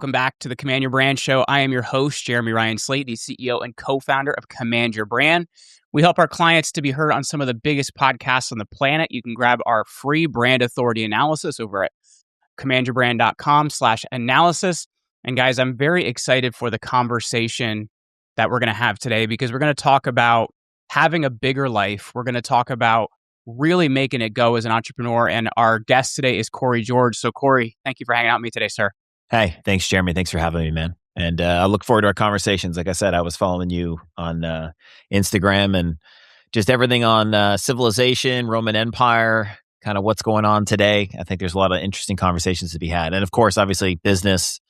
Welcome back to the Command Your Brand Show. I am your host, Jeremy Ryan Slate, the CEO and co-founder of Command Your Brand. We help our clients to be heard on some of the biggest podcasts on the planet. You can grab our free brand authority analysis over at commandyourbrand.com/analysis. And guys, I'm very excited for the conversation that we're going to have today because we're going to talk about having a bigger life. We're going to talk about really making it go as an entrepreneur. And our guest today is Corrie George. So Corrie, thank you for hanging out with me today, sir. Hey, thanks, Jeremy. Thanks for having me, man. And I look forward to our conversations. Like I said, I was following you on Instagram and just everything on civilization, Roman Empire, kind of what's going on today. I think there's a lot of interesting conversations to be had. And of course, obviously, business,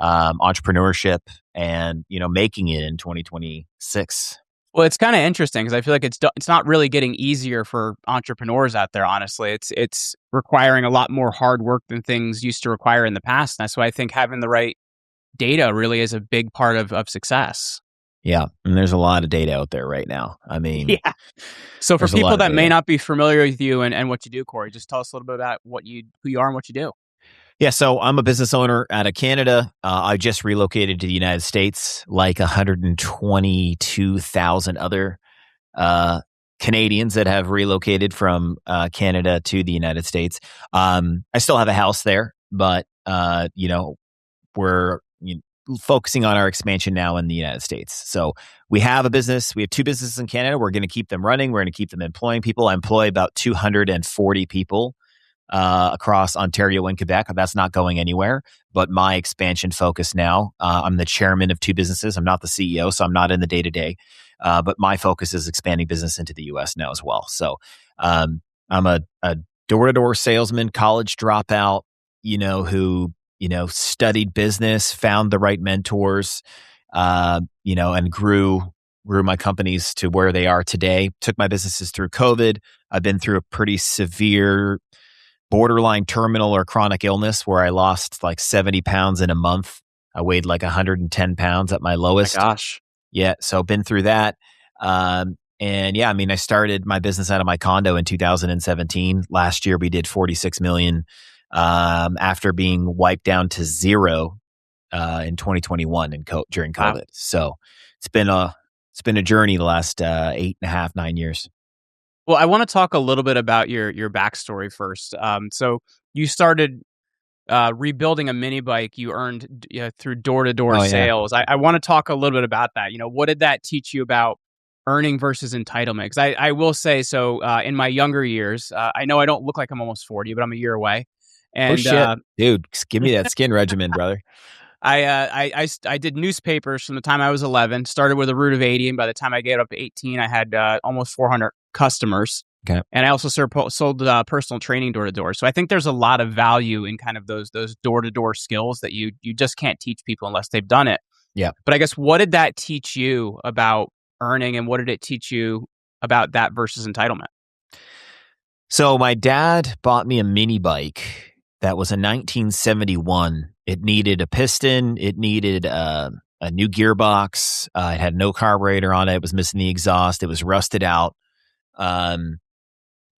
entrepreneurship, and making it in 2026. Well, it's kind of interesting because I feel like it's not really getting easier for entrepreneurs out there, honestly. It's requiring a lot more hard work than things used to require in the past. And that's why I think having the right data really is a big part of success. Yeah, and there's a lot of data out there right now. I mean, yeah. So for people that may not be familiar with you and what you do, Corrie, just tell us a little bit about who you are and what you do. Yeah, so I'm a business owner out of Canada. I just relocated to the United States, like 122,000 other Canadians that have relocated from Canada to the United States. I still have a house there, but we're focusing on our expansion now in the United States. So we have a business. We have 2 businesses in Canada. We're going to keep them running. We're going to keep them employing people. I employ about 240 people. Across Ontario and Quebec. That's not going anywhere, but my expansion focus now, I'm the chairman of 2 businesses. I'm not the CEO, so I'm not in the day-to-day, but my focus is expanding business into the U.S. now as well. So I'm a door-to-door salesman, college dropout, who, studied business, found the right mentors, and grew my companies to where they are today. Took my businesses through COVID. I've been through a pretty severe borderline terminal or chronic illness where I lost like 70 pounds in a month. I weighed like 110 pounds at my lowest. Oh my gosh. Yeah. So been through that. And yeah, I mean, I started my business out of my condo in 2017. Last year we did 46 million after being wiped down to zero in 2021 during COVID. Wow. So it's been a journey the last 8.5, 9 years. Well, I want to talk a little bit about your backstory first. So you started rebuilding a mini bike you earned through door-to-door sales. Yeah. I want to talk a little bit about that. What did that teach you about earning versus entitlement? Because I will say, so in my younger years, I know I don't look like I'm almost 40, but I'm a year away. And, oh, shit. Dude, give me that skin regimen, brother. I did newspapers from the time I was 11, started with a root of 80, and by the time I get up to 18, I had almost 400 customers. Okay. And I also sold personal training door to door. So I think there's a lot of value in kind of those door to door skills that you just can't teach people unless they've done it. Yeah. But I guess what did that teach you about earning, and what did it teach you about that versus entitlement? So my dad bought me a mini bike that was a 1971. It needed a piston. It needed a new gearbox. It had no carburetor on it. It was missing the exhaust. It was rusted out.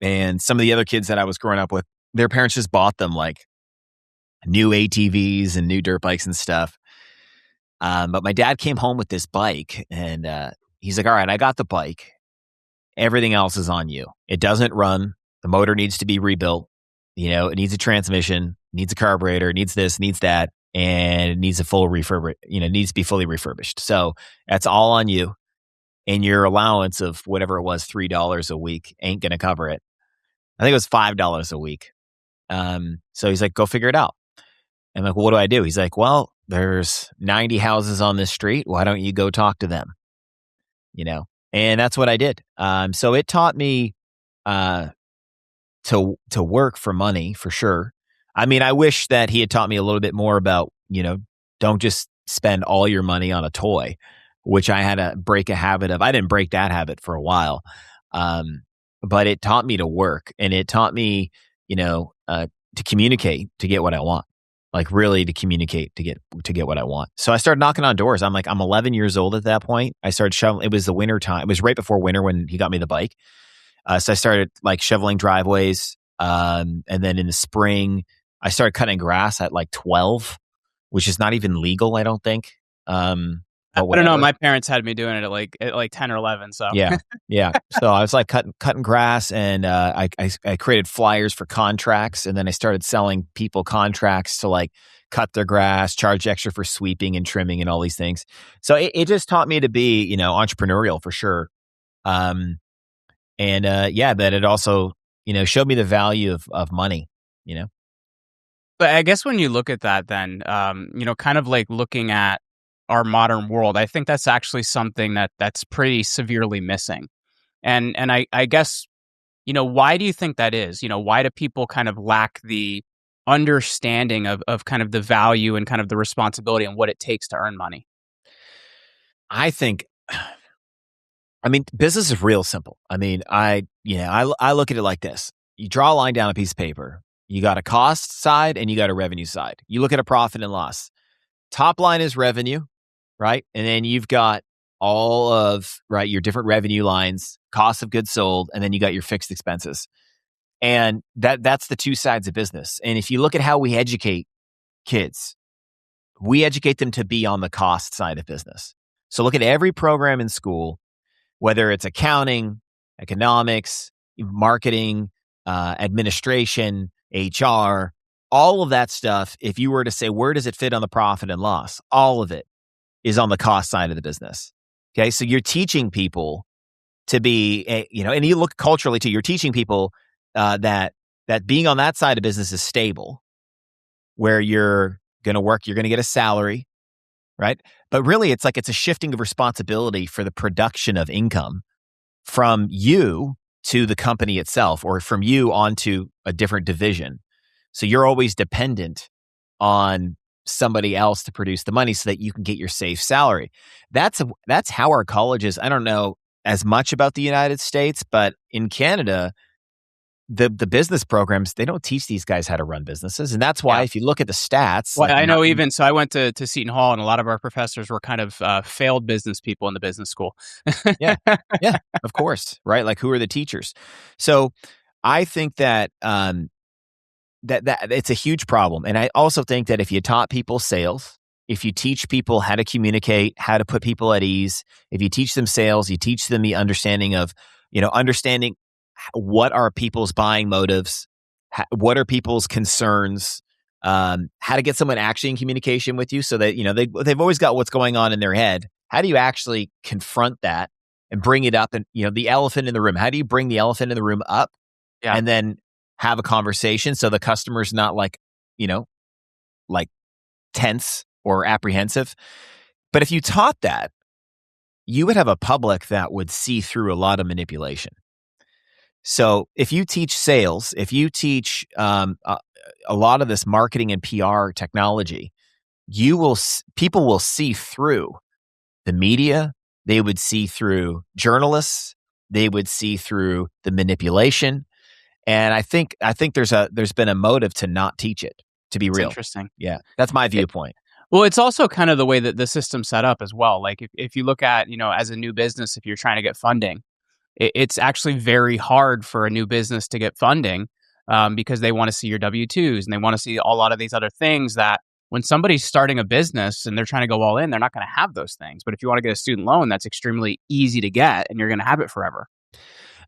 And some of the other kids that I was growing up with, their parents just bought them like new ATVs and new dirt bikes and stuff. But my dad came home with this bike and he's like, all right, I got the bike. Everything else is on you. It doesn't run. The motor needs to be rebuilt. It needs a transmission, needs a carburetor, needs this, needs that, and it needs a full refurbish. It needs to be fully refurbished. So that's all on you. And your allowance of whatever it was, $3 a week, ain't going to cover it. I think it was $5 a week. So he's like, go figure it out. I'm like, well, what do I do? He's like, well, there's 90 houses on this street. Why don't you go talk to them? And that's what I did. So it taught me to work for money, for sure. I mean, I wish that he had taught me a little bit more about, don't just spend all your money on a toy, which I had to break a habit of. I didn't break that habit for a while. But it taught me to work, and it taught me, to communicate to get what I want. Like really to communicate to get what I want. So I started knocking on doors. I'm 11 years old at that point. I started shoveling. It was the winter time. It was right before winter when he got me the bike. So I started like shoveling driveways. And then in the spring, I started cutting grass at like 12. which is not even legal, I don't think. But I don't know. whatever. My parents had me doing it at like 10 or 11. So Yeah. Yeah. So I was like cutting grass, and I created flyers for contracts, and then I started selling people contracts to like cut their grass, charge extra for sweeping and trimming and all these things. So it just taught me to be, entrepreneurial for sure. But it also, showed me the value of money, But I guess when you look at that, then, kind of like looking at our modern world, I think that's actually something that's pretty severely missing. And I guess, why do you think that is? Why do people kind of lack the understanding of kind of the value and kind of the responsibility and what it takes to earn money? I think, business is real simple. I look at it like this. You draw a line down a piece of paper. You got a cost side and you got a revenue side. You look at a profit and loss. Top line is revenue, right? And then you've got all of, right, your different revenue lines, cost of goods sold, and then you got your fixed expenses. And that's the two sides of business. And if you look at how we educate kids, we educate them to be on the cost side of business. So look at every program in school, whether it's accounting, economics, marketing, administration, HR, all of that stuff. If you were to say, where does it fit on the profit and loss? All of it is on the cost side of the business. Okay. So you're teaching people to be, and you look culturally too, you're teaching people that being on that side of business is stable, where you're going to work, you're going to get a salary, right? But really it's a shifting of responsibility for the production of income from you to the company itself, or from you onto a different division. So you're always dependent on somebody else to produce the money so that you can get your safe salary. That's how our colleges, I don't know as much about the United States, but in Canada, the business programs, they don't teach these guys how to run businesses. And that's why if you look at the stats. Well, I know even, so I went to Seton Hall, and a lot of our professors were kind of failed business people in the business school. Yeah, of course, right? Like, who are the teachers? So I think that that it's a huge problem. And I also think that if you taught people sales, if you teach people how to communicate, how to put people at ease, if you teach them sales, you teach them the understanding of, understanding what are people's buying motives, what are people's concerns, how to get someone actually in communication with you, so that, they've always got what's going on in their head. How do you actually confront that and bring it up? And, the elephant in the room, how do you bring the elephant in the room up and then have a conversation so the customer's not like tense or apprehensive? But if you taught that, you would have a public that would see through a lot of manipulation. So if you teach sales, if you teach a lot of this marketing and PR technology, people will see through the media. They would see through journalists. They would see through the manipulation. And I think there's been a motive to not teach it, to be real. Interesting. Yeah, that's my viewpoint. Well, it's also kind of the way that the system's set up as well. Like if you look at, as a new business, if you're trying to get funding, it's actually very hard for a new business to get funding because they want to see your W-2s and they want to see a lot of these other things that when somebody's starting a business and they're trying to go all in, they're not going to have those things. But if you want to get a student loan, that's extremely easy to get and you're going to have it forever.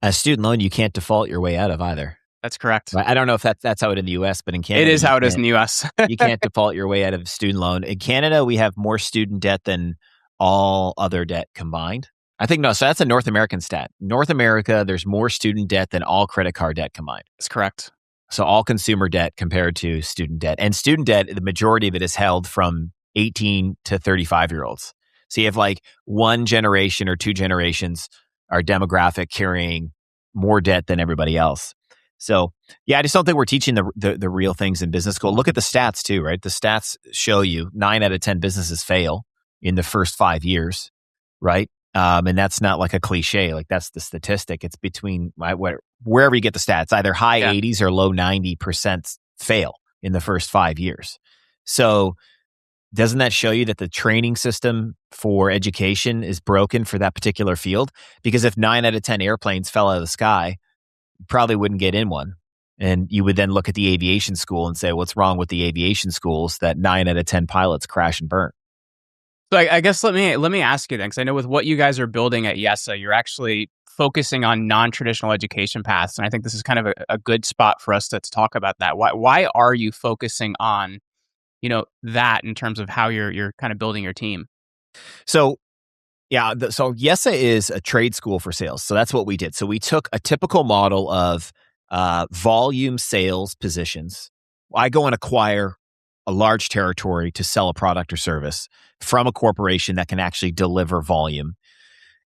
A student loan, you can't default your way out of either. That's correct. I don't know if that's how it in the U.S., but in Canada, it is how it is in the U.S. You can't default your way out of a student loan. In Canada, we have more student debt than all other debt combined. I think no. So that's a North American stat. North America, there's more student debt than all credit card debt combined. That's correct. So all consumer debt compared to student debt. And student debt, the majority of it is held from 18 to 35-year-olds. So you have like one generation or two generations, our demographic, carrying more debt than everybody else. So yeah, I just don't think we're teaching the real things in business school. Look at the stats too, right? The stats show you 9 out of 10 businesses fail in the first 5 years, right? And that's not like a cliche. Like, that's the statistic. It's between wherever you get the stats, either high 80s or low 90% fail in the first 5 years. So doesn't that show you that the training system for education is broken for that particular field? Because if 9 out of 10 airplanes fell out of the sky, you probably wouldn't get in one. And you would then look at the aviation school and say, what's wrong with the aviation schools that 9 out of 10 pilots crash and burn? So I guess let me ask you then, because I know with what you guys are building at Yesa, you're actually focusing on non-traditional education paths, and I think this is kind of a good spot for us to talk about that. Why are you focusing on that in terms of how you're kind of building your team? So yeah, so Yesa is a trade school for sales. So that's what we did. So we took a typical model of volume sales positions. I go and acquire a large territory to sell a product or service from a corporation that can actually deliver volume.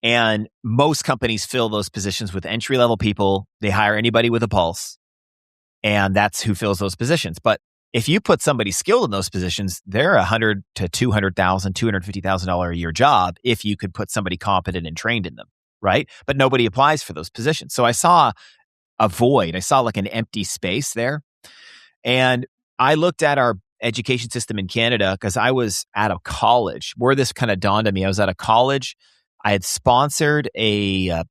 And most companies fill those positions with entry-level people. They hire anybody with a pulse, and that's who fills those positions. But if you put somebody skilled in those positions, they're $100,000 to $200,000, $250,000 a year job if you could put somebody competent and trained in them, right? But nobody applies for those positions. So I saw a void. I saw like an empty space there. And I looked at our education system in Canada because I was at a college where this kind of dawned on me. I was at a college. I had sponsored a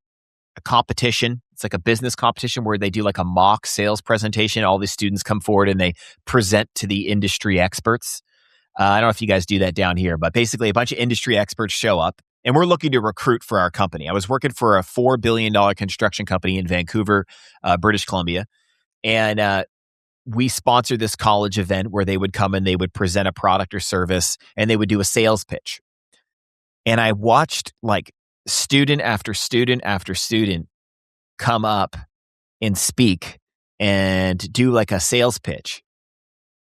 competition. It's like a business competition where they do like a mock sales presentation. All the students come forward and they present to the industry experts. I don't know if you guys do that down here, but basically a bunch of industry experts show up and we're looking to recruit for our company. I was working for a $4 billion construction company in Vancouver, British Columbia. And we sponsored this college event where they would come and they would present a product or service and they would do a sales pitch. And I watched like student after student after student come up and speak and do like a sales pitch.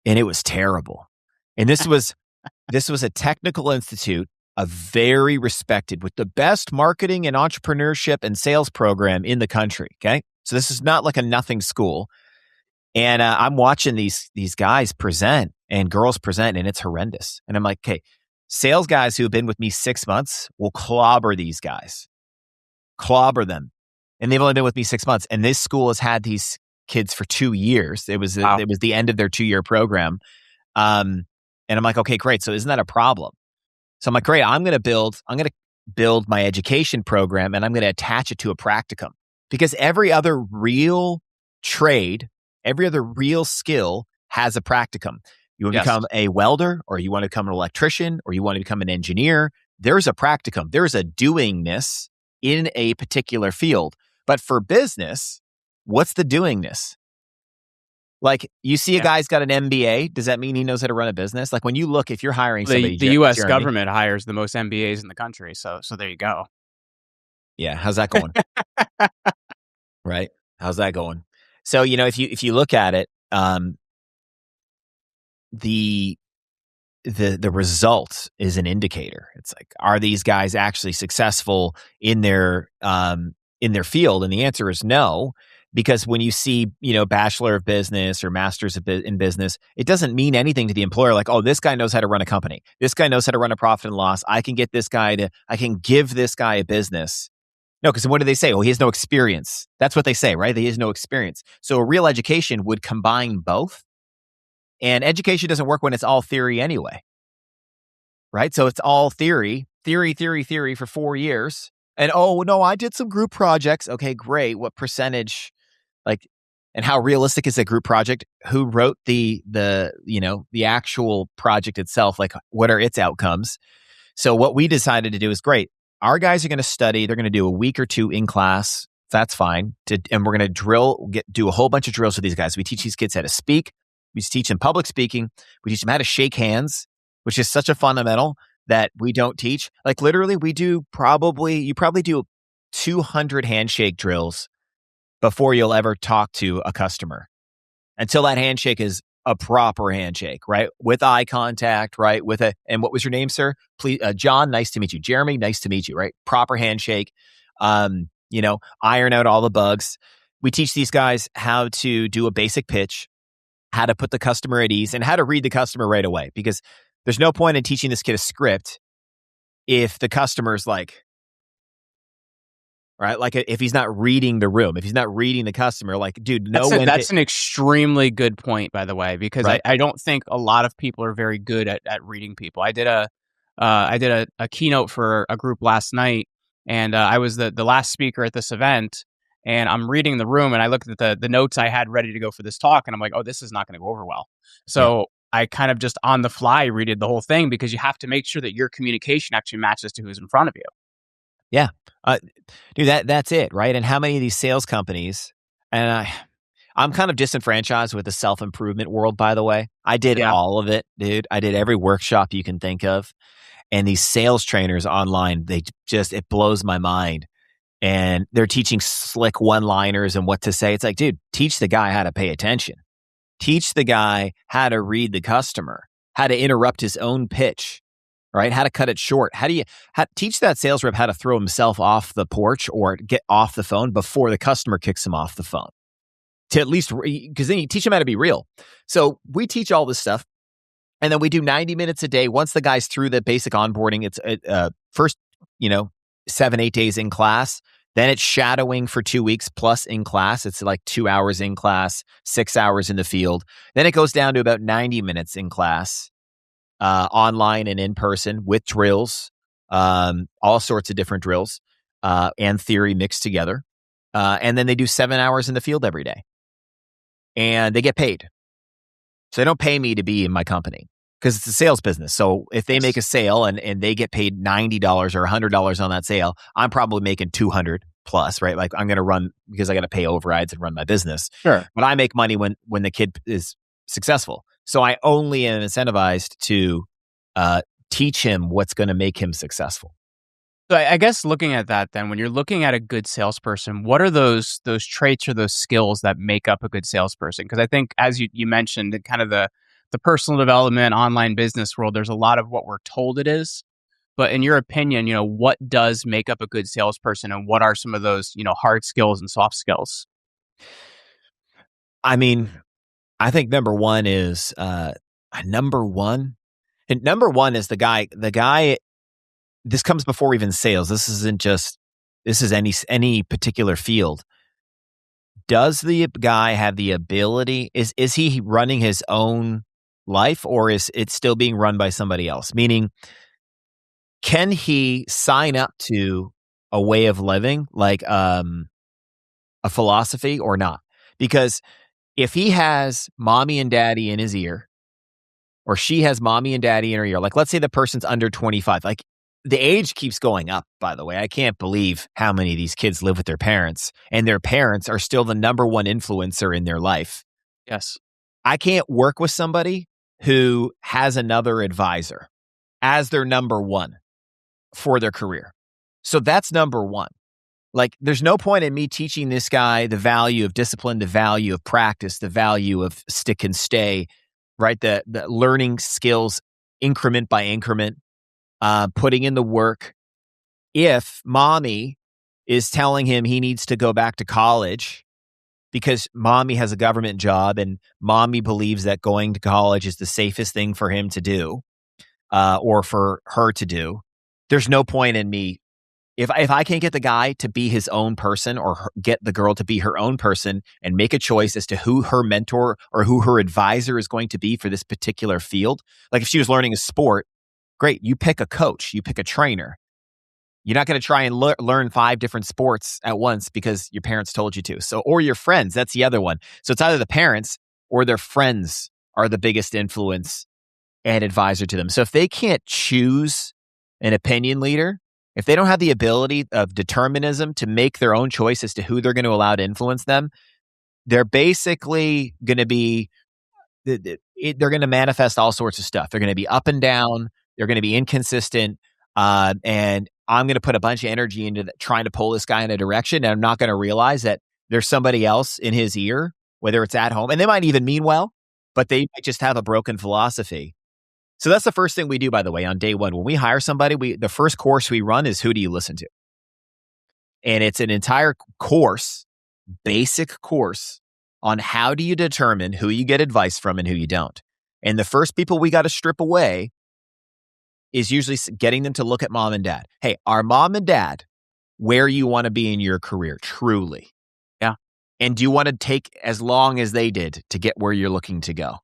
And it was terrible. And this was a technical institute, a very respected with the best marketing and entrepreneurship and sales program in the country. Okay. So this is not like a nothing school. And I'm watching these guys present and girls present, and it's horrendous. And I'm like, okay, sales guys who have been with me 6 months will clobber these guys, clobber them. And they've only been with me 6 months. And this school has had these kids for 2 years. It was the end of their 2-year program. And I'm like, okay, great. So isn't that a problem? So I'm like, great, I'm going to build my education program and I'm going to attach it to a practicum, because every other real trade, every other real skill has a practicum. You want to become a welder, or you want to become an electrician, or you want to become an engineer. There's a practicum. There's a doingness in a particular field. But for business, what's the doingness? Like, you see a guy's got an MBA. Does that mean he knows how to run a business? Like, when you look, if you're hiring somebody, the U.S. government hires the most MBAs in the country. So there you go. Yeah, how's that going? Right? How's that going? So, if you look at it, the result is an indicator. It's like, are these guys actually successful in their field? And the answer is no, because when you see, Bachelor of Business or Masters in Business, it doesn't mean anything to the employer. Like, oh, this guy knows how to run a company. This guy knows how to run a profit and loss. I can give this guy a business. No, because what do they say? Oh, he has no experience. That's what they say, right? He has no experience. So a real education would combine both. And education doesn't work when it's all theory anyway, right? So it's all theory for 4 years. And, oh, no, I did some group projects. Okay, great. What percentage, and how realistic is a group project? Who wrote the actual project itself? Like, what are its outcomes? So what we decided to do is, great. Our guys are going to study. They're going to do a week or two in class. That's fine. And we're going to do a whole bunch of drills with these guys. We teach these kids how to speak. We teach them public speaking. We teach them how to shake hands, which is such a fundamental that we don't teach. Like, literally, you probably do 200 handshake drills before you'll ever talk to a customer, until that handshake is a proper handshake, right? With eye contact, right? And what was your name, sir? Please, John, nice to meet you. Jeremy, nice to meet you, right? Proper handshake. Iron out all the bugs. We teach these guys how to do a basic pitch, how to put the customer at ease, and how to read the customer right away. Because there's no point in teaching this kid a script if the customer's like, right? Like, if he's not reading the room, if he's not reading the customer, like, dude, that's an extremely good point, by the way, because right? I don't think a lot of people are very good at reading people. I did a keynote for a group last night, and I was the last speaker at this event. and I'm reading the room, and I looked at the notes I had ready to go for this talk, and I'm like, oh, this is not going to go over well. Yeah. So I kind of just on the fly redid the whole thing, because you have to make sure that your communication actually matches to who's in front of you. Yeah. Dude, that's it, right? And how many of these sales companies, and I'm kind of disenfranchised with the self-improvement world, by the way. I did Yeah. all of it, dude. I did every workshop you can think of. And these sales trainers online, it blows my mind. And they're teaching slick one-liners and what to say. It's like, dude, teach the guy how to pay attention. Teach the guy how to read the customer, how to interrupt his own pitch, right? How to cut it short. Teach that sales rep how to throw himself off the porch or get off the phone before the customer kicks him off the phone. To at least, because then you teach him how to be real. So we teach all this stuff. And then we do 90 minutes a day. Once the guy's through the basic onboarding, it's first, 7-8 days in class. Then it's shadowing for 2 weeks plus in class. It's like 2 hours in class, 6 hours in the field. Then it goes down to about 90 minutes in class, online and in person with drills, all sorts of different drills, and theory mixed together. And then they do 7 hours in the field every day. And they get paid. So they don't pay me to be in my company because it's a sales business. So if they make a sale and they get paid $90 or $100 on that sale, I'm probably making $200 plus, right? Like I'm going to run because I got to pay overrides and run my business. Sure. But I make money when the kid is successful. So I only am incentivized to teach him what's going to make him successful. So I guess looking at that then, when you're looking at a good salesperson, what are those traits or those skills that make up a good salesperson? Because I think, as you mentioned, in kind of the personal development, online business world, there's a lot of what we're told it is. But in your opinion, what does make up a good salesperson, and what are some of those, hard skills and soft skills? I mean, I think number one is number one. And number one is the guy. This comes before even sales. This is any particular field. Does the guy have the ability? Is he running his own life, or is it still being run by somebody else? Meaning, can he sign up to a way of living, like a philosophy, or not? Because if he has mommy and daddy in his ear, or she has mommy and daddy in her ear, like let's say the person's under 25, like the age keeps going up, by the way. I can't believe how many of these kids live with their parents, and their parents are still the number one influencer in their life. Yes. I can't work with somebody who has another advisor as their number one for their career. So that's number one. Like, there's no point in me teaching this guy the value of discipline, the value of practice, the value of stick and stay, right? The learning skills increment by increment, putting in the work. If mommy is telling him he needs to go back to college because mommy has a government job and mommy believes that going to college is the safest thing for him to do, or for her to do, there's no point in me. If I can't get the guy to be his own person, or get the girl to be her own person and make a choice as to who her mentor or who her advisor is going to be for this particular field. Like if she was learning a sport, great, you pick a coach, you pick a trainer. You're not going to try and learn 5 different sports at once because your parents told you to. So, or your friends, that's the other one. So it's either the parents or their friends are the biggest influence and advisor to them. So if they can't choose an opinion leader, if they don't have the ability of determinism to make their own choice as to who they're going to allow to influence them, they're basically going to be, they're going to manifest all sorts of stuff. They're going to be up and down. They're going to be inconsistent. And I'm going to put a bunch of energy into trying to pull this guy in a direction. And I'm not going to realize that there's somebody else in his ear, whether it's at home. And they might even mean well, but they might just have a broken philosophy. So that's the first thing we do, by the way, on day one. When we hire somebody, the first course we run is, who do you listen to? And it's an entire course, basic course, on how do you determine who you get advice from and who you don't. And the first people we got to strip away is usually getting them to look at mom and dad. Hey, are mom and dad where you want to be in your career, truly? Yeah. And do you want to take as long as they did to get where you're looking to go?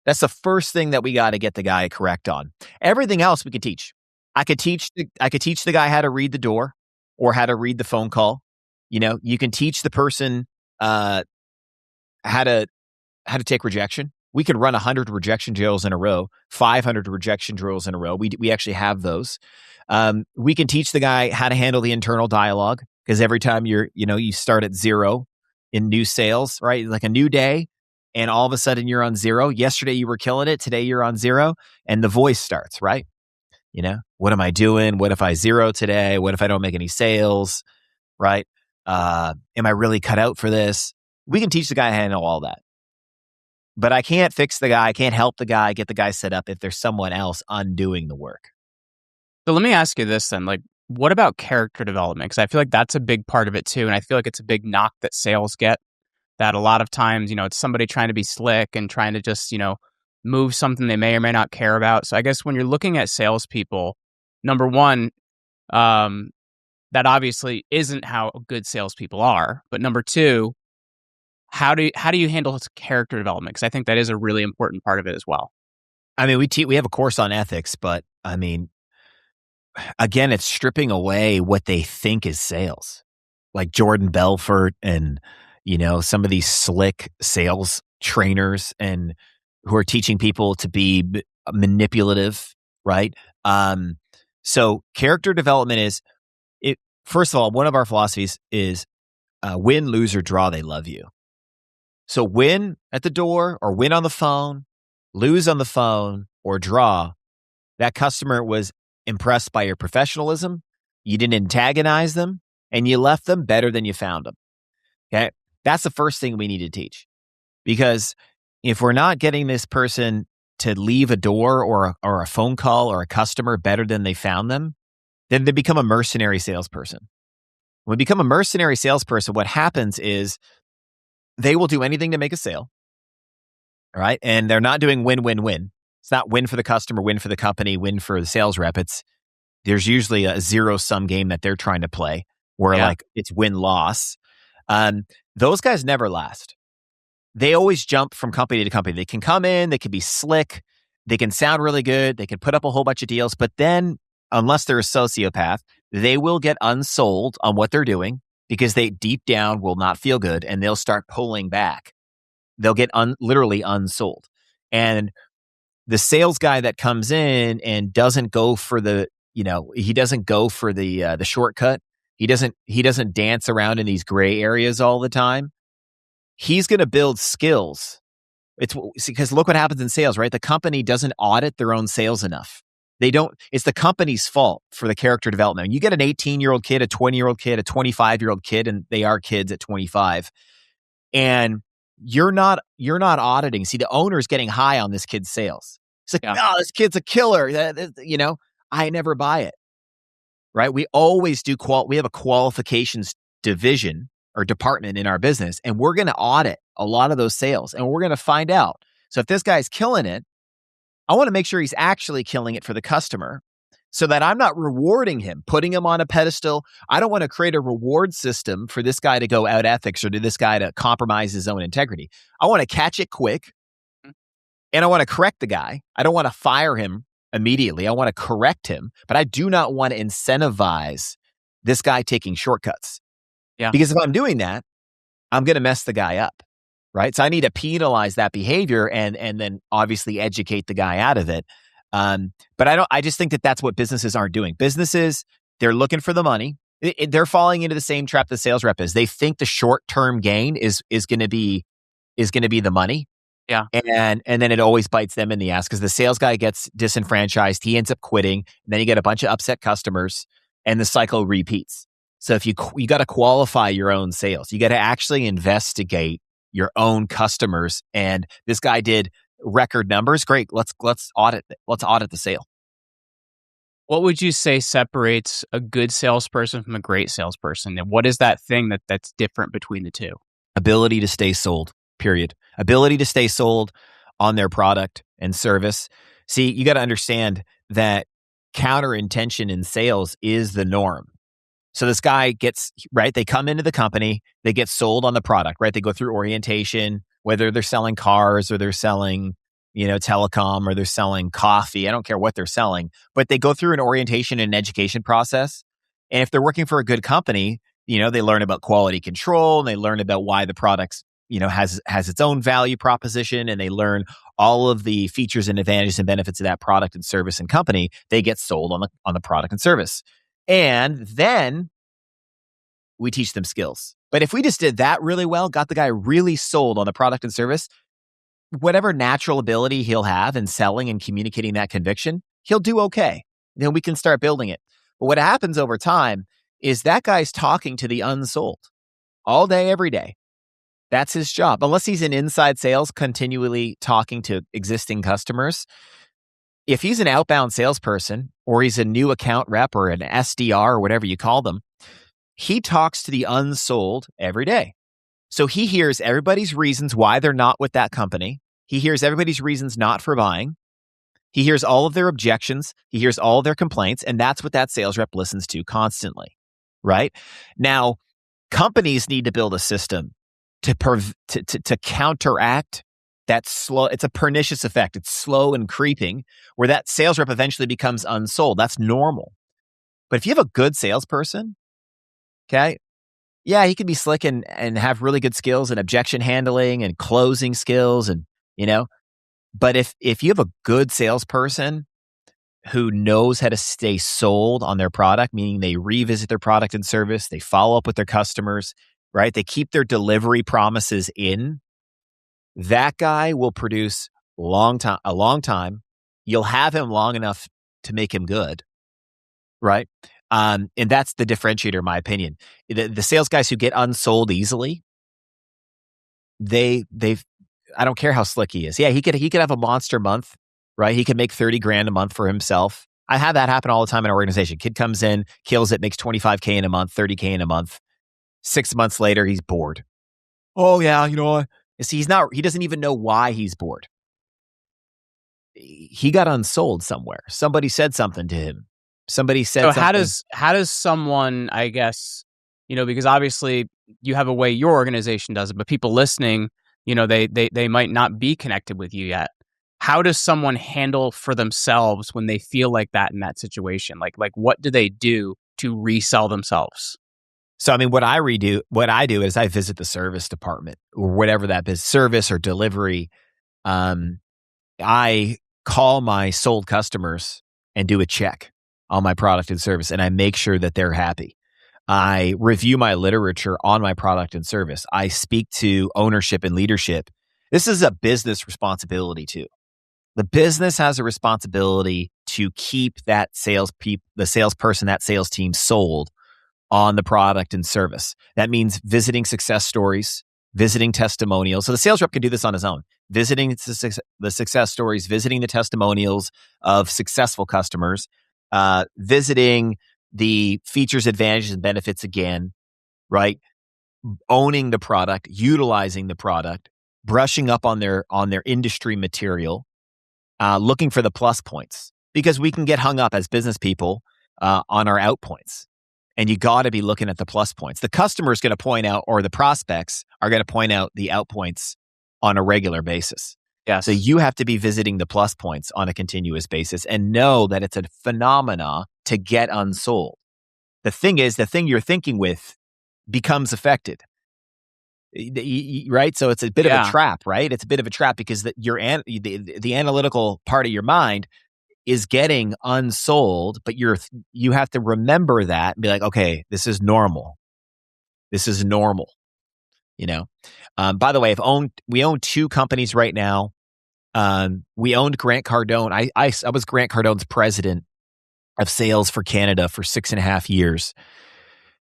That's the first thing that we got to get the guy correct on. Everything else we could teach. I could teach the guy how to read the door or how to read the phone call. You can teach the person how to take rejection. We can run 100 rejection drills in a row, 500 rejection drills in a row. We actually have those. We can teach the guy how to handle the internal dialogue, because every time you start at 0 in new sales, right? Like a new day, and all of a sudden you're on 0. Yesterday you were killing it. Today you're on 0, and the voice starts, right? What am I doing? What if I 0 today? What if I don't make any sales? Right? Am I really cut out for this? We can teach the guy how to handle all that. But I can't fix the guy. I can't help the guy, get the guy set up if there's someone else undoing the work. So let me ask you this then. Like, what about character development? Because I feel like that's a big part of it too. And I feel like it's a big knock that sales get, that a lot of times, it's somebody trying to be slick and trying to just, move something they may or may not care about. So I guess when you're looking at salespeople, number one, that obviously isn't how good salespeople are. But number two, how do you handle character development? Because I think that is a really important part of it as well. I mean, we have a course on ethics, but I mean, again, it's stripping away what they think is sales, like Jordan Belfort and some of these slick sales trainers and who are teaching people to be manipulative, right? So character development is it. First of all, one of our philosophies is win, lose, or draw. They love you. So win at the door, or win on the phone, lose on the phone, or draw. That customer was impressed by your professionalism. You didn't antagonize them, and you left them better than you found them. Okay. That's the first thing we need to teach, because if we're not getting this person to leave a door or a phone call or a customer better than they found them, then they become a mercenary salesperson. When we become a mercenary salesperson, what happens is they will do anything to make a sale, right? And they're not doing win-win-win. It's not win for the customer, win for the company, win for the sales rep. There's usually a zero-sum game that they're trying to play where like it's win-loss. Those guys never last. They always jump from company to company. They can come in, they can be slick, they can sound really good, they can put up a whole bunch of deals, but then unless they're a sociopath, they will get unsold on what they're doing because they deep down will not feel good, and they'll start pulling back. They'll get literally unsold. And the sales guy that comes in and doesn't go for the shortcut. He doesn't dance around in these gray areas all the time. He's going to build skills. It's because look what happens in sales, right? The company doesn't audit their own sales enough. It's the company's fault for the character development. When you get an 18-year-old kid, a 20-year-old kid, a 25-year-old kid, and they are kids at 25, and you're not auditing. See, the owner's getting high on this kid's sales. It's like, oh, this kid's a killer. I never buy it. Right? We always do we have a qualifications division or department in our business, and we're going to audit a lot of those sales, and we're going to find out. So if this guy's killing it, I want to make sure he's actually killing it for the customer so that I'm not rewarding him, putting him on a pedestal. I don't want to create a reward system for this guy to go out ethics or to this guy to compromise his own integrity. I want to catch it quick, and I want to correct the guy. I don't want to fire him immediately. I want to correct him, but I do not want to incentivize this guy taking shortcuts. Yeah. Because if I'm doing that, I'm going to mess the guy up, right? So I need to penalize that behavior and then obviously educate the guy out of it. But I just think that that's what businesses aren't doing. Businesses, they're looking for the money. They're falling into the same trap the sales rep is. They think the short-term gain is going to be the money. Yeah. And then it always bites them in the ass because the sales guy gets disenfranchised. He ends up quitting. And then you get a bunch of upset customers and the cycle repeats. So if you got to qualify your own sales, you got to actually investigate your own customers. And this guy did record numbers. Great. Let's audit it. Let's audit the sale. What would you say separates a good salesperson from a great salesperson? And what is that thing that's different between the two? Ability to stay sold. Period. Ability to stay sold on their product and service. See, you got to understand that counter intention in sales is the norm. So this guy they come into the company, they get sold on the product, right? They go through orientation, whether they're selling cars or they're selling, telecom or they're selling coffee. I don't care what they're selling, but they go through an orientation and education process. And if they're working for a good company, They learn about quality control, and they learn about why the products, has its own value proposition, and they learn all of the features and advantages and benefits of that product and service and company. They get sold on the product and service. And then we teach them skills. But if we just did that really well, got the guy really sold on the product and service, whatever natural ability he'll have in selling and communicating that conviction, he'll do okay. Then we can start building it. But what happens over time is that guy's talking to the unsold all day, every day. That's his job. Unless he's in inside sales, continually talking to existing customers. If he's an outbound salesperson, or he's a new account rep or an SDR or whatever you call them, he talks to the unsold every day. So he hears everybody's reasons why they're not with that company. He hears everybody's reasons not for buying. He hears all of their objections. He hears all of their complaints. And that's what that sales rep listens to constantly, right? Now, companies need to build a system to counteract that slow. It's a pernicious effect. It's slow and creeping, where that sales rep eventually becomes unsold. That's normal. But if you have a good salesperson, okay, yeah, he can be slick and have really good skills and objection handling and closing skills, and but if you have a good salesperson who knows how to stay sold on their product, meaning they revisit their product and service, they follow up with their customers, right? They keep their delivery promises in. That guy will produce a long time. You'll have him long enough to make him good, right? And that's the differentiator, in my opinion. The sales guys who get unsold easily, I don't care how slick he is. Yeah, he could have a monster month, right? He could make $30,000 a month for himself. I have that happen all the time in our organization. Kid comes in, kills it, makes $25K in a month, $30K in a month. 6 months later, he's bored. Oh yeah, see, he doesn't even know why he's bored. He got unsold somewhere. Somebody said something to him. Somebody said something. How does someone, I guess, because obviously you have a way your organization does it, but people listening, they might not be connected with you yet. How does someone handle for themselves when they feel like that in that situation? Like what do they do to resell themselves? So, I mean, what I do is I visit the service department or whatever that is, service or delivery. I call my sold customers and do a check on my product and service, and I make sure that they're happy. I review my literature on my product and service. I speak to ownership and leadership. This is a business responsibility too. The business has a responsibility to keep the salesperson, that sales team sold on the product and service. That means visiting success stories, visiting testimonials. So the sales rep can do this on his own. Visiting the success stories, visiting the testimonials of successful customers, visiting the features, advantages, and benefits again, right? Owning the product, utilizing the product, brushing up on their industry material, looking for the plus points, because we can get hung up as business people on our out points. And you got to be looking at the plus points. The customer is going to point out, or the prospects are going to point out the out points on a regular basis. Yeah. So you have to be visiting the plus points on a continuous basis and know that it's a phenomena to get unsold. The thing is, the thing you're thinking with becomes affected, right? So it's a bit of a trap, right? It's a bit of a trap because the analytical part of your mind is getting unsold, but you have to remember that and be like, okay, this is normal. This is normal. By the way, we own two companies right now. We owned Grant Cardone. I was Grant Cardone's president of sales for Canada for 6.5 years.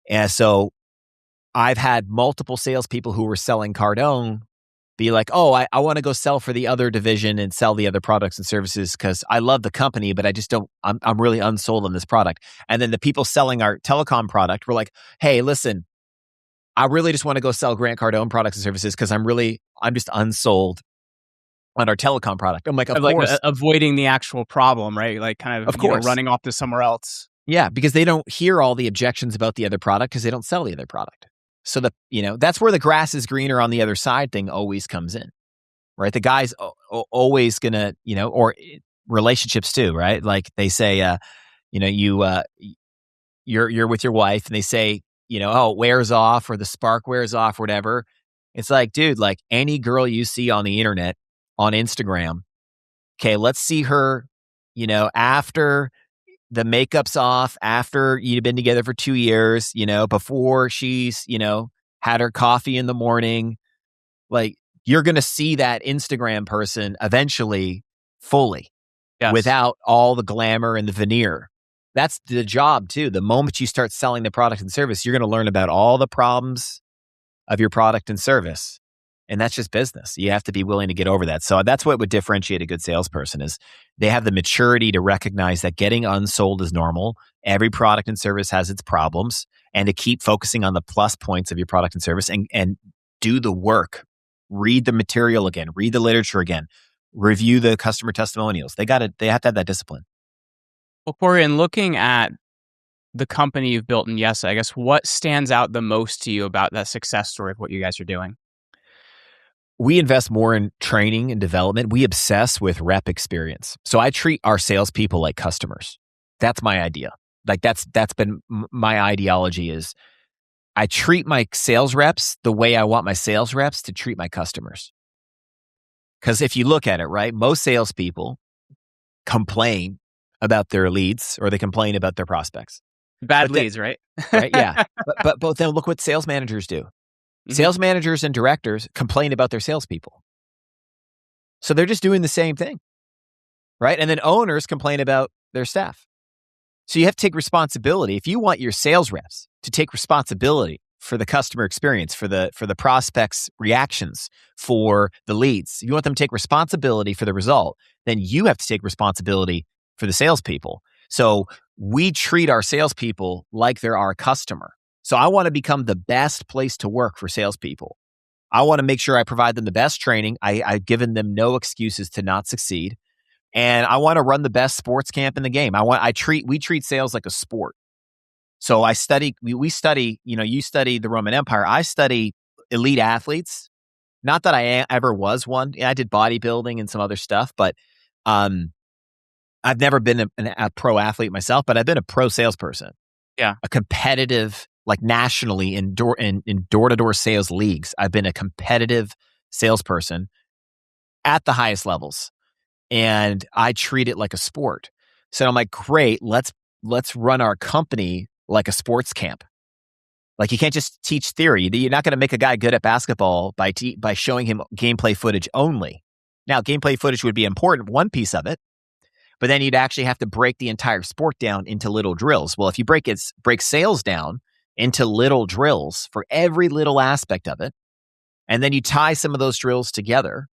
And so I've had multiple salespeople who were selling Cardone be like, oh, I want to go sell for the other division and sell the other products and services because I love the company, but I just I'm really unsold on this product. And then the people selling our telecom product were like, hey, listen, I really just want to go sell Grant Cardone products and services because I'm just unsold on our telecom product. I'm like, of course. Avoiding the actual problem, right? Like kind of course. Running off to somewhere else. Yeah, because they don't hear all the objections about the other product because they don't sell the other product. So that's where the grass is greener on the other side thing always comes in, right? The guy's always gonna, or relationships too, right? Like they say, you're with your wife and they say, it wears off or the spark wears off, or whatever. It's like, dude, like any girl you see on the internet, on Instagram, okay, let's see her, after the makeup's off, after you've been together for 2 years, before she's, had her coffee in the morning. Like, you're going to see that Instagram person eventually fully, Yes. without all the glamour and the veneer. That's the job too. The moment you start selling the product and service, you're going to learn about all the problems of your product and service. And that's just business. You have to be willing to get over that. So that's what would differentiate a good salesperson is they have the maturity to recognize that getting unsold is normal. Every product and service has its problems, and to keep focusing on the plus points of your product and service and do the work. Read the material again, read the literature again, review the customer testimonials. They have to have that discipline. Well, Corey, in looking at the company you've built in Yes, I guess what stands out the most to you about that success story of what you guys are doing? We invest more in training and development. We obsess with rep experience. So I treat our salespeople like customers. That's my idea. Like that's been my ideology is I treat my sales reps the way I want my sales reps to treat my customers. Because if you look at it, right, most salespeople complain about their leads or they complain about their prospects. Bad leads, right? Right, yeah. But then look what sales managers do. Mm-hmm. Sales managers and directors complain about their salespeople. So they're just doing the same thing, right? And then owners complain about their staff. So you have to take responsibility. If you want your sales reps to take responsibility for the customer experience, for the prospects' reactions, for the leads, if you want them to take responsibility for the result, then you have to take responsibility for the salespeople. So we treat our salespeople like they're our customer. So I want to become the best place to work for salespeople. I want to make sure I provide them the best training. I've given them no excuses to not succeed. And I want to run the best sports camp in the game. We treat sales like a sport. So we study, you study the Roman Empire. I study elite athletes. Not that I ever was one. I did bodybuilding and some other stuff, but I've never been a pro athlete myself, but I've been a pro salesperson. Yeah. A competitive, like nationally in door-to-door sales leagues. I've been a competitive salesperson at the highest levels. And I treat it like a sport. So I'm like, great, let's run our company like a sports camp. Like you can't just teach theory. You're not going to make a guy good at basketball by showing him gameplay footage only. Now, gameplay footage would be important, one piece of it, but then you'd actually have to break the entire sport down into little drills. Well, if you break sales down into little drills for every little aspect of it, and then you tie some of those drills together,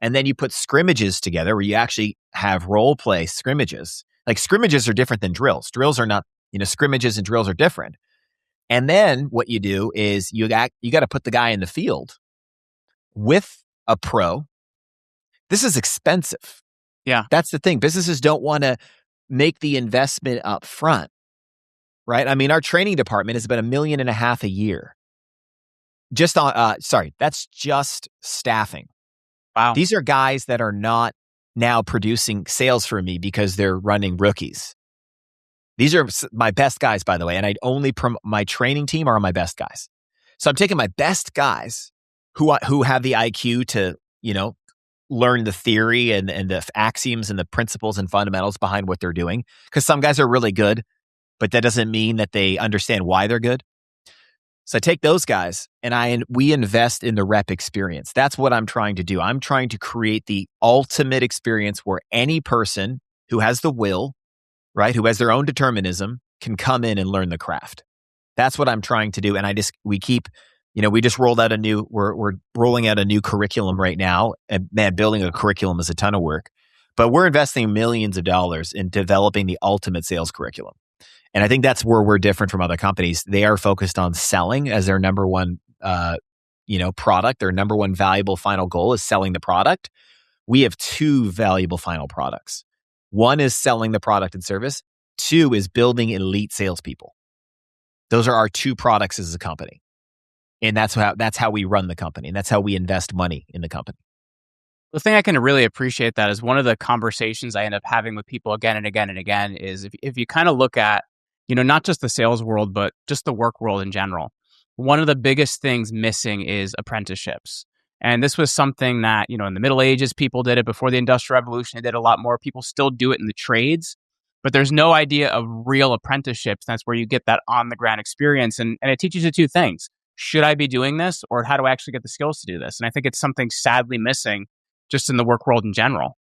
and then you put scrimmages together where you actually have role play scrimmages. Like scrimmages are different than drills. Drills are not, scrimmages and drills are different. And then what you do is you got to put the guy in the field with a pro. This is expensive. Yeah. That's the thing. Businesses don't want to make the investment up front, right? I mean, our training department is about $1.5 million a year. That's just staffing. Wow. These are guys that are not now producing sales for me because they're running rookies. These are my best guys, by the way, and my training team are my best guys. So I'm taking my best guys who have the IQ to, learn the theory and the axioms and the principles and fundamentals behind what they're doing. Because some guys are really good, but that doesn't mean that they understand why they're good. So I take those guys and we invest in the rep experience. That's what I'm trying to do. I'm trying to create the ultimate experience where any person who has the will, right, who has their own determinism, can come in and learn the craft. That's what I'm trying to do. And we just rolled out we're rolling out a new curriculum right now. And man, building a curriculum is a ton of work. But we're investing millions of dollars in developing the ultimate sales curriculum. And I think that's where we're different from other companies. They are focused on selling as their number one, product. Their number one valuable final goal is selling the product. We have two valuable final products. One is selling the product and service. Two is building elite salespeople. Those are our two products as a company. And that's how we run the company. And that's how we invest money in the company. The thing I can really appreciate that is one of the conversations I end up having with people again and again and again is if you kind of look at not just the sales world, but just the work world in general. One of the biggest things missing is apprenticeships. And this was something that, in the Middle Ages, people did it. Before the Industrial Revolution, they did a lot more. People still do it in the trades, but there's no idea of real apprenticeships. That's where you get that on the ground experience. And it teaches you two things. Should I be doing this, or how do I actually get the skills to do this? And I think it's something sadly missing just in the work world in general.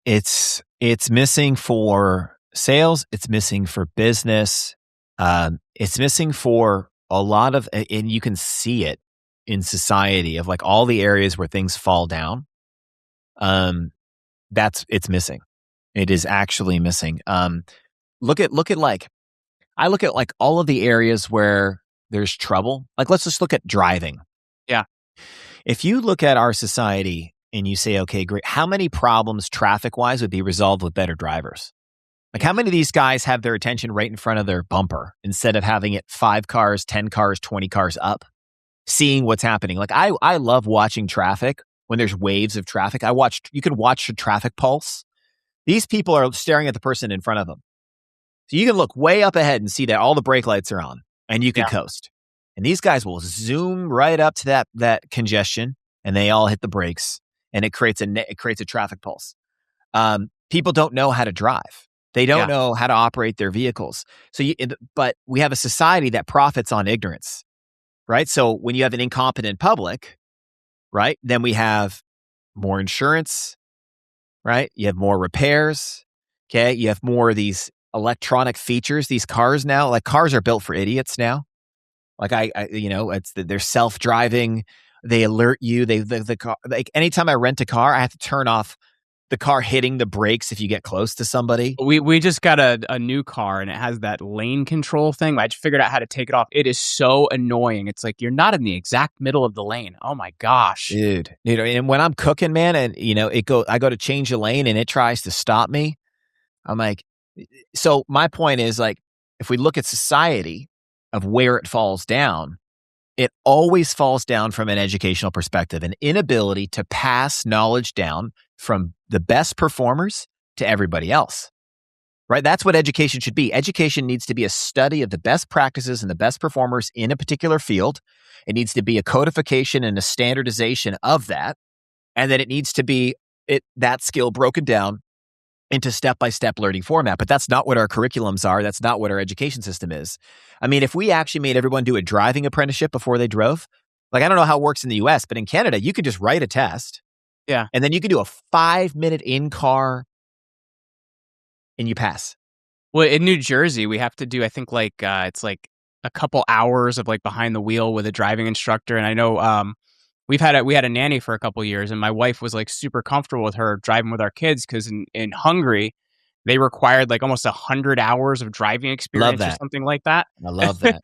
It's missing for sales. It's missing for business. It's missing for a lot of, and you can see it in society of like all the areas where things fall down. It's missing. It is actually missing. Look at like, I look at like all of the areas where there's trouble. Like, let's just look at driving. Yeah. If you look at our society and you say, okay, great, how many problems traffic wise would be resolved with better drivers? Like, how many of these guys have their attention right in front of their bumper instead of having it 5 cars, 10 cars, 20 cars up, seeing what's happening? Like, I love watching traffic when there's waves of traffic. You can watch the traffic pulse. These people are staring at the person in front of them. So you can look way up ahead and see that all the brake lights are on and you can coast. And these guys will zoom right up to that congestion and they all hit the brakes and it creates a traffic pulse. People don't know how to drive. They don't know how to operate their vehicles. But we have a society that profits on ignorance, right? So when you have an incompetent public, right, then we have more insurance, right? You have more repairs, okay? You have more of these electronic features. These cars now, like cars are built for idiots now. Like they're self-driving. They alert you. The car, like anytime I rent a car, I have to turn off the car hitting the brakes if you get close to somebody. We just got a new car and it has that lane control thing. I just figured out how to take it off. It is so annoying. It's like you're not in the exact middle of the lane. Oh my gosh, dude. And when I'm cooking, man, and I go to change a lane and it tries to stop me. I'm like, so my point is like, if we look at society of where it falls down, it always falls down from an educational perspective, an inability to pass knowledge down from the best performers to everybody else, right? That's what education should be. Education needs to be a study of the best practices and the best performers in a particular field. It needs to be a codification and a standardization of that. And then it needs to be that skill broken down into step-by-step learning format. But that's not what our curriculums are. That's not what our education system is. I mean, if we actually made everyone do a driving apprenticeship before they drove, like I don't know how it works in the US, but in Canada, you could just write a test. Yeah. And then you can do a 5-minute in-car and you pass. Well, in New Jersey, we have to do, I think like, it's like a couple hours of like behind the wheel with a driving instructor. And I know, we had a nanny for a couple of years and my wife was like super comfortable with her driving with our kids because in Hungary, they required like almost 100 hours of driving experience or something like that. I love that.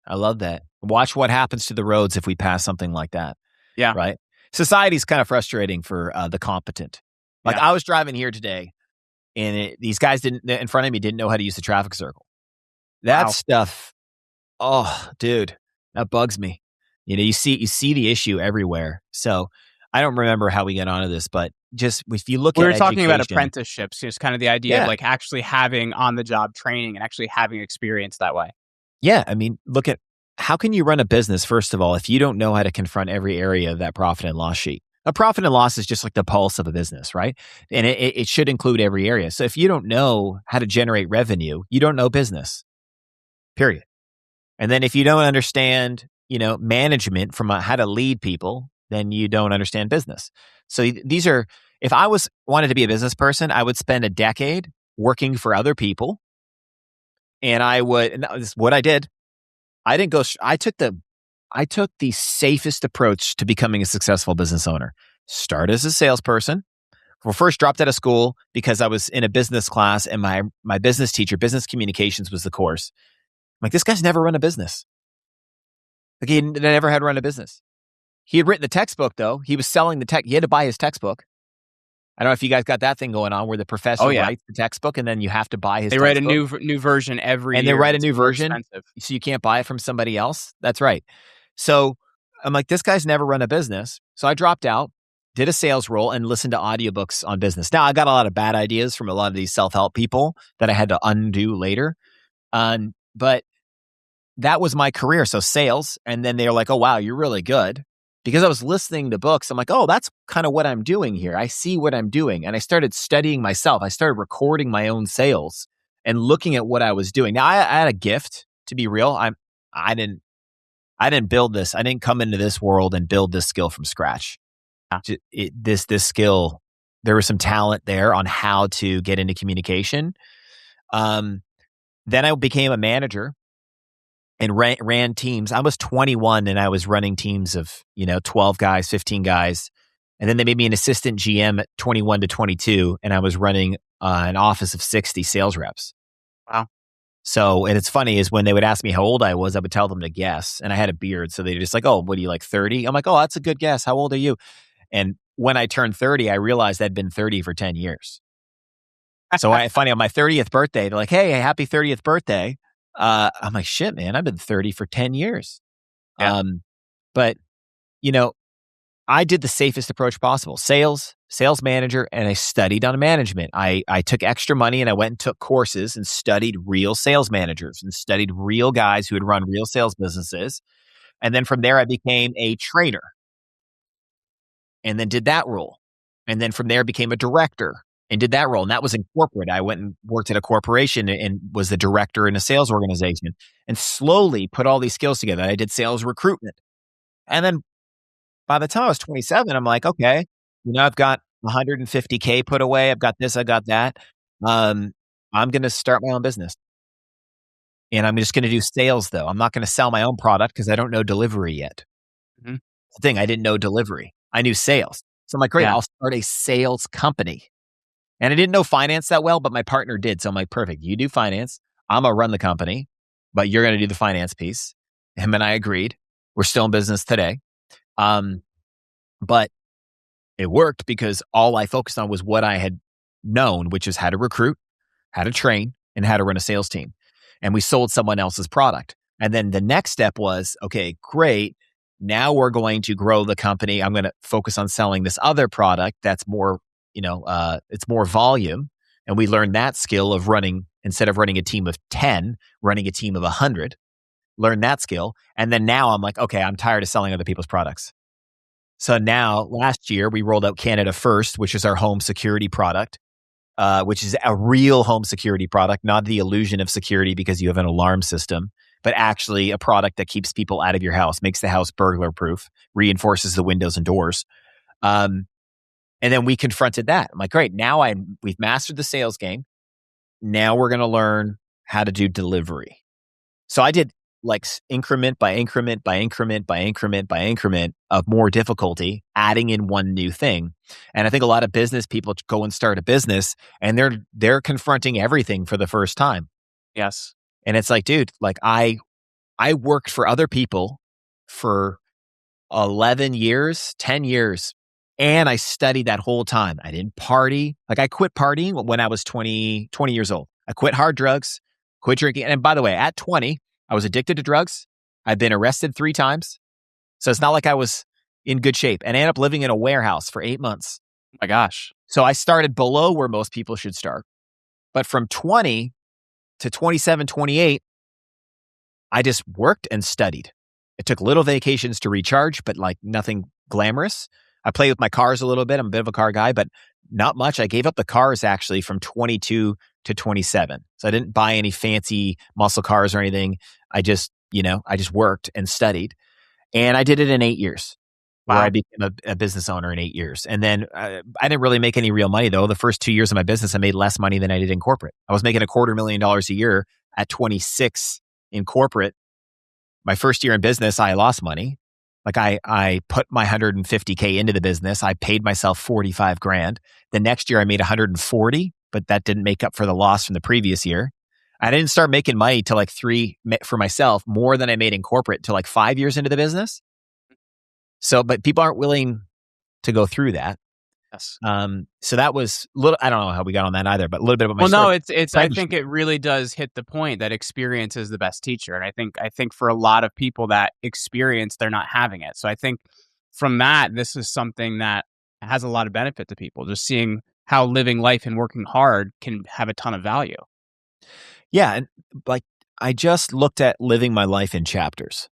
I love that. Watch what happens to the roads if we pass something like that. Yeah. Right? Society's kind of frustrating for the competent. Like I was driving here today and these guys in front of me didn't know how to use the traffic circle. That stuff, oh, dude, that bugs me. You see the issue everywhere. So I don't remember how we got onto this, but just if you look at we were talking about apprenticeships, it's kind of the idea of like actually having on-the-job training and actually having experience that way. Yeah. I mean, look at how can you run a business, first of all, if you don't know how to confront every area of that profit and loss sheet? A profit and loss is just like the pulse of a business, right? And it should include every area. So if you don't know how to generate revenue, you don't know business, period. And then if you don't understand management from how to lead people, then you don't understand business. So these are, if I wanted to be a business person, I would spend a decade working for other people. And this is what I did. I took the safest approach to becoming a successful business owner. Start as a salesperson. Well, first dropped out of school because I was in a business class and my business teacher, business communications was the course. I'm like, this guy's never run a business. Like he never had run a business. He had written the textbook though. He was selling the tech. He had to buy his textbook. I don't know if you guys got that thing going on where the professor writes the textbook and then you have to buy his textbook. They write a new version every year. And they write a new version, so you can't buy it from somebody else. That's right. So I'm like, this guy's never run a business. So I dropped out, did a sales role and listened to audiobooks on business. Now, I got a lot of bad ideas from a lot of these self-help people that I had to undo later. But that was my career. So sales. And then they're like, oh, wow, you're really good. Because I was listening to books, I'm like, oh, that's kind of what I'm doing here. I see what I'm doing. And I started studying myself. I started recording my own sales and looking at what I was doing. Now, I had a gift, to be real. I didn't build this. I didn't come into this world and build this skill from scratch. This skill, there was some talent there on how to get into communication. Then I became a manager and ran teams. I was 21 and I was running teams of 12 guys, 15 guys. And then they made me an assistant GM at 21 to 22, and I was running an office of 60 sales reps. Wow. So, and it's funny is when they would ask me how old I was, I would tell them to guess. And I had a beard. So they're just like, oh, what are you, like 30? I'm like, oh, that's a good guess. How old are you? And when I turned 30, I realized I'd been 30 for 10 years. So funny, on my 30th birthday, they're like, hey, happy 30th birthday. I'm like, shit, man, I've been 30 for 10 years. Yeah. But, I did the safest approach possible. Sales manager, and I studied on management. I took extra money and I went and took courses and studied real sales managers and studied real guys who had run real sales businesses. And then from there, I became a trainer and then did that role. And then from there, became a director and did that role. And that was in corporate. I went and worked at a corporation and was the director in a sales organization and slowly put all these skills together. I did sales recruitment. And then by the time I was 27, I'm like, okay, I've got 150K put away. I've got this, I got that. I'm going to start my own business. And I'm just going to do sales though. I'm not going to sell my own product because I don't know delivery yet. Mm-hmm. The thing, I didn't know delivery. I knew sales. So I'm like, great, I'll start a sales company. And I didn't know finance that well, but my partner did. So I'm like, perfect. You do finance. I'm going to run the company, but you're going to do the finance piece. Him and I agreed. We're still in business today. But it worked because all I focused on was what I had known, which is how to recruit, how to train, and how to run a sales team. And we sold someone else's product. And then the next step was, okay, great. Now we're going to grow the company. I'm going to focus on selling this other product that's more, it's more volume. And we learned that skill of running, instead of running a team of 10, running a team of 100, learn that skill. And then now I'm like, okay, I'm tired of selling other people's products. So now last year we rolled out Canada First, which is our home security product, which is a real home security product, not the illusion of security because you have an alarm system, but actually a product that keeps people out of your house, makes the house burglar proof, reinforces the windows and doors. And then we confronted that. I'm like, great, now we've mastered the sales game. Now we're going to learn how to do delivery. So I did like increment by increment by increment by increment by increment of more difficulty, adding in one new thing. And I think a lot of business people go and start a business and they're confronting everything for the first time. Yes. And it's like, dude, like I worked for other people for 11 years, 10 years, and I studied that whole time. I didn't party. Like I quit partying when I was 20 years old. I quit hard drugs, quit drinking. And by the way, at 20, I was addicted to drugs. I've been arrested 3 times. So it's not like I was in good shape, and I ended up living in a warehouse for 8 months. Oh my gosh. So I started below where most people should start. But from 20 to 27, 28, I just worked and studied. I took little vacations to recharge, but like nothing glamorous. I play with my cars a little bit. I'm a bit of a car guy, but not much. I gave up the cars actually from 22 to 27. So I didn't buy any fancy muscle cars or anything. I just worked and studied, and I did it in 8 years. Wow. Where I became a business owner in 8 years. And then I didn't really make any real money though. The first 2 years of my business, I made less money than I did in corporate. I was making $250,000 a year at 26 in corporate. My first year in business, I lost money. Like I put my 150K into the business. I paid myself 45 grand. The next year I made 140, but that didn't make up for the loss from the previous year. I didn't start making money till like 3 for myself, more than I made in corporate till like 5 years into the business. So, but people aren't willing to go through that. Yes. So that was a little, I don't know how we got on that either, but a little bit about my story. No, it's, I think it really does hit the point that experience is the best teacher. And I think for a lot of people that experience, they're not having it. So I think from that, this is something that has a lot of benefit to people. Just seeing how living life and working hard can have a ton of value. Yeah. And like, I just looked at living my life in chapters.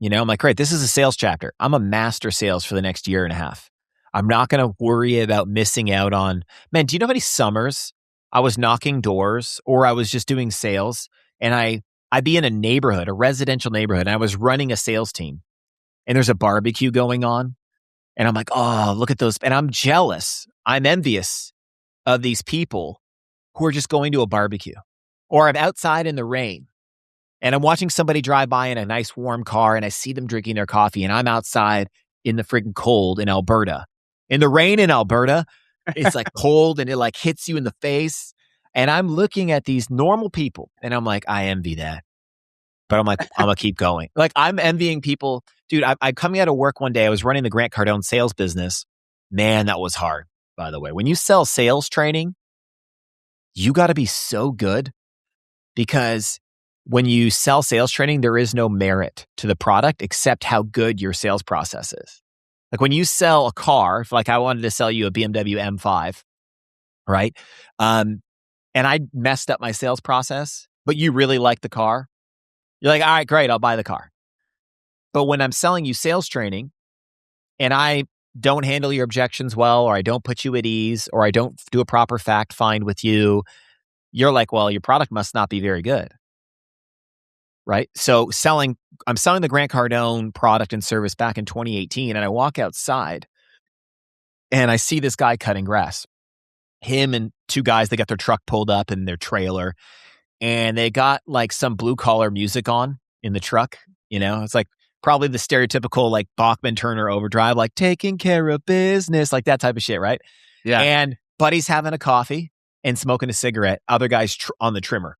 I'm like, great, this is a sales chapter. I'm a master sales for the next year and a half. I'm not going to worry about missing out on, man, do you know how many summers I was knocking doors or I was just doing sales and I'd be in a neighborhood, a residential neighborhood, and I was running a sales team and there's a barbecue going on. And I'm like, oh, look at those. And I'm jealous. I'm envious of these people who are just going to a barbecue. Or I'm outside in the rain and I'm watching somebody drive by in a nice warm car and I see them drinking their coffee and I'm outside in the freaking cold in Alberta. In the rain in Alberta, it's like cold and it like hits you in the face. And I'm looking at these normal people and I'm like, I envy that. But I'm like, I'm going to keep going. Like I'm envying people. Dude, I'm coming out of work one day. I was running the Grant Cardone sales business. Man, that was hard, by the way. When you sell sales training, you got to be so good because when you sell sales training, there is no merit to the product except how good your sales process is. Like when you sell a car, if like I wanted to sell you a BMW M5, right? And I messed up my sales process, but you really like the car. You're like, all right, great, I'll buy the car. But when I'm selling you sales training and I don't handle your objections well, or I don't put you at ease, or I don't do a proper fact find with you, you're like, well, your product must not be very good. Right? So I'm selling the Grant Cardone product and service back in 2018, and I walk outside and I see this guy cutting grass. Him and two guys, they got their truck pulled up in their trailer and they got like some blue collar music on in the truck. It's like probably the stereotypical like Bachman Turner Overdrive, like taking care of business, like that type of shit, right? Yeah. And buddy's having a coffee and smoking a cigarette. Other guy's on the trimmer.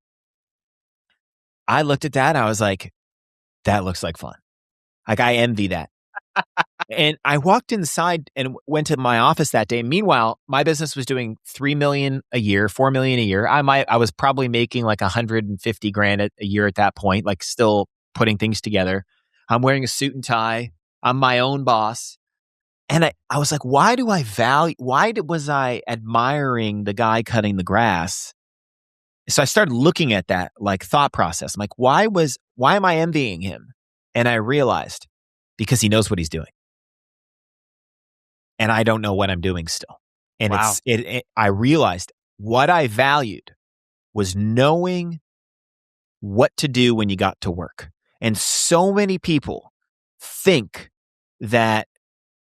I looked at that. I was like, that looks like fun. Like I envy that. And I walked inside and went to my office that day. Meanwhile, my business was doing $3 million a year, $4 million a year. I was probably making like $150,000 a year at that point, like still putting things together. I'm wearing a suit and tie. I'm my own boss. And I was like, why was I admiring the guy cutting the grass? So I started looking at that like thought process. I'm like, why am I envying him? And I realized because he knows what he's doing. And I don't know what I'm doing still. And wow. I realized what I valued was knowing what to do when you got to work. And so many people think that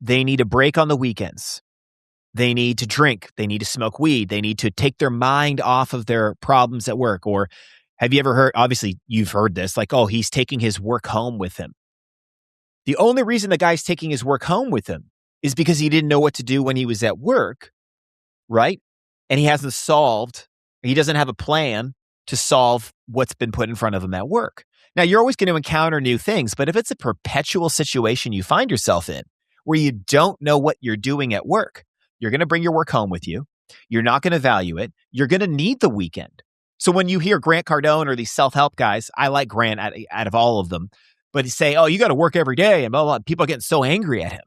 they need a break on the weekends. They need to drink. They need to smoke weed. They need to take their mind off of their problems at work. Or have you ever heard, obviously you've heard this, like, oh, he's taking his work home with him. The only reason the guy's taking his work home with him is because he didn't know what to do when he was at work, right? And he doesn't have a plan to solve what's been put in front of him at work. Now, you're always going to encounter new things, but if it's a perpetual situation you find yourself in where you don't know what you're doing at work, you're going to bring your work home with you. You're not going to value it. You're going to need the weekend. So when you hear Grant Cardone or these self-help guys, I like Grant out of all of them, but he say, oh, you got to work every day and blah, blah, blah. People are getting so angry at him.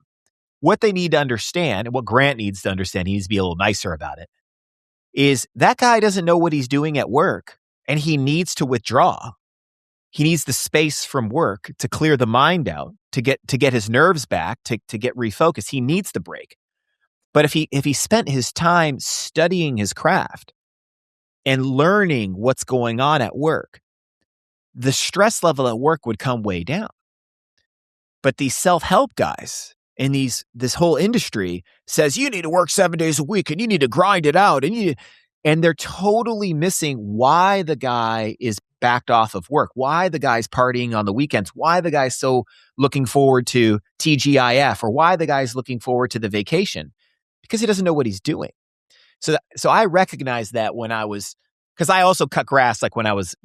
What they need to understand, and what Grant needs to understand, he needs to be a little nicer about it, is that guy doesn't know what he's doing at work and he needs to withdraw. He needs the space from work to clear the mind out, to get his nerves back, to get refocused. He needs the break. But if he spent his time studying his craft and learning what's going on at work, the stress level at work would come way down. But these self-help guys in this whole industry says you need to work 7 days a week and you need to grind it out and they're totally missing why the guy is backed off of work, why the guy's partying on the weekends, why the guy's so looking forward to TGIF, or why the guy's looking forward to the vacation, because he doesn't know what he's doing. So I recognized that because I also cut grass like when I was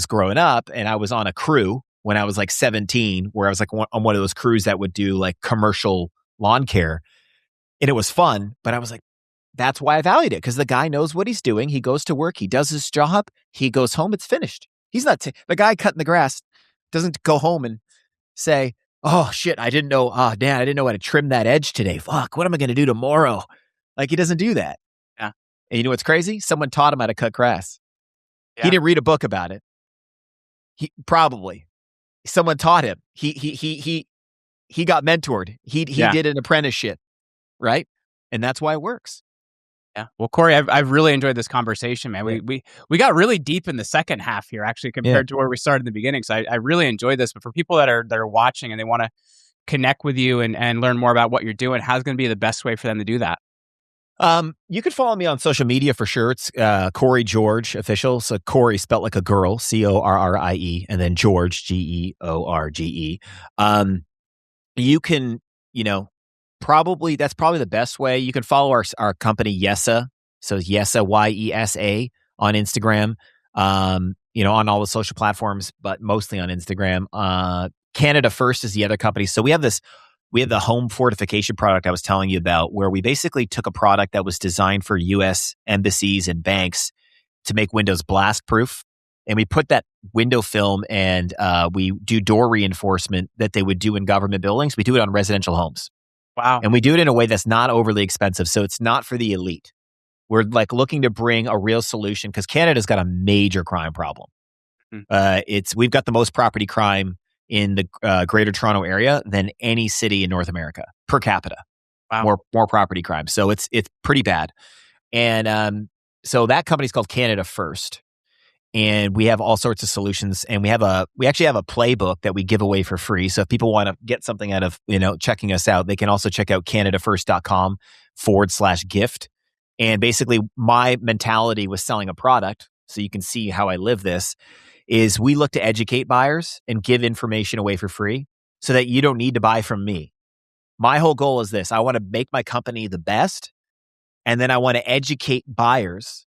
growing up, and I was on a crew when I was like 17, where I was like on one of those crews that would do like commercial lawn care. And it was fun, but I was like, that's why I valued it, because the guy knows what he's doing. He goes to work, he does his job, he goes home, it's finished. He's not, the guy cutting the grass doesn't go home and say, Oh shit, I didn't know. Oh, Dan, I didn't know how to trim that edge today. Fuck, what am I going to do tomorrow? Like, he doesn't do that. Yeah. And you know what's crazy? Someone taught him how to cut grass. Yeah. He didn't read a book about it. Probably someone taught him. He got mentored. He did an apprenticeship, right? And that's why it works. Yeah. Well, Corey, I've really enjoyed this conversation, man. Yeah. We got really deep in the second half here, actually, compared to where we started in the beginning. So I really enjoyed this. But for people that are watching and they want to connect with you and learn more about what you're doing, how's going to be the best way for them to do that? You can follow me on social media for sure. It's Corrie George official. So Corrie spelled like a girl, Corrie, and then George, George. You can, probably that's probably the best way. You can follow our company Yesa. So Yesa, Yesa on Instagram. On all the social platforms, but mostly on Instagram. Canada First is the other company. So we have the home fortification product I was telling you about, where we basically took a product that was designed for U.S. embassies and banks to make windows blast proof. And we put that window film and we do door reinforcement that they would do in government buildings. We do it on residential homes. Wow. And we do it in a way that's not overly expensive. So it's not for the elite. We're like looking to bring a real solution because Canada's got a major crime problem. We've got the most property crime in the Greater Toronto area than any city in North America per capita. Wow. More property crime. So it's pretty bad. And so that company's called Canada First. And we have all sorts of solutions. And we actually have a playbook that we give away for free. So if people want to get something out of, checking us out, they can also check out canadafirst.com/gift. And basically my mentality with selling a product, so you can see how I live this, is we look to educate buyers and give information away for free so that you don't need to buy from me. My whole goal is this. I want to make my company the best, and then I want to educate buyers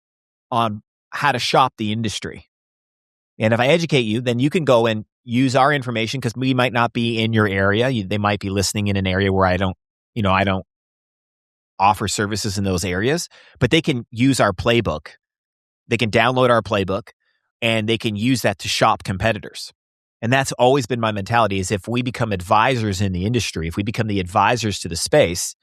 on how to shop the industry. And if I educate you, then you can go and use our information because we might not be in your area. They might be listening in an area where I don't offer services in those areas, but they can use our playbook. They can download our playbook and they can use that to shop competitors. And that's always been my mentality, is if we become advisors in the industry, if we become the advisors to the space,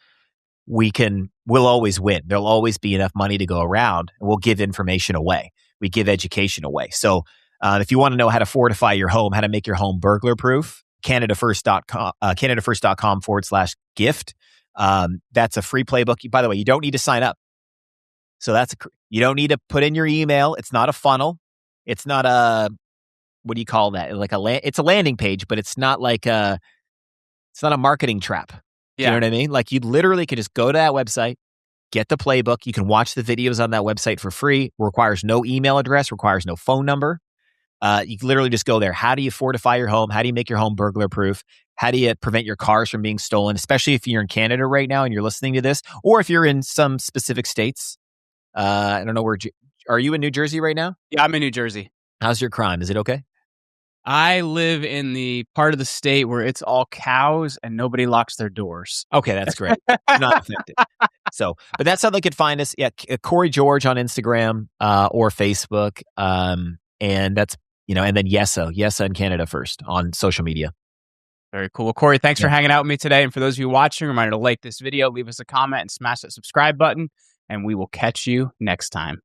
we'll always win. There'll always be enough money to go around, and we'll give information away. We give education away. So if you want to know how to fortify your home, how to make your home burglar proof, canadafirst.com/gift. That's a free playbook. By the way, you don't need to sign up. So you don't need to put in your email. It's not a funnel. It's not what do you call that? Like it's a landing page, but it's not like it's not a marketing trap. You know what I mean? Like you literally could just go to that website, get the playbook. You can watch the videos on that website for free. Requires no email address, requires no phone number. You can literally just go there. How do you fortify your home? How do you make your home burglar proof? How do you prevent your cars from being stolen? Especially if you're in Canada right now and you're listening to this, or if you're in some specific states. I don't know are you in New Jersey right now? Yeah, I'm in New Jersey. How's your crime? Is it okay? I live in the part of the state where it's all cows and nobody locks their doors. Okay, that's great. Not affected. So, but that's how they could find us. Yeah, Corrie George on Instagram or Facebook. And that's, and then Yesa and Canada First on social media. Very cool. Well, Corey, thanks for hanging out with me today. And for those of you watching, reminder to like this video, leave us a comment, and smash that subscribe button. And we will catch you next time.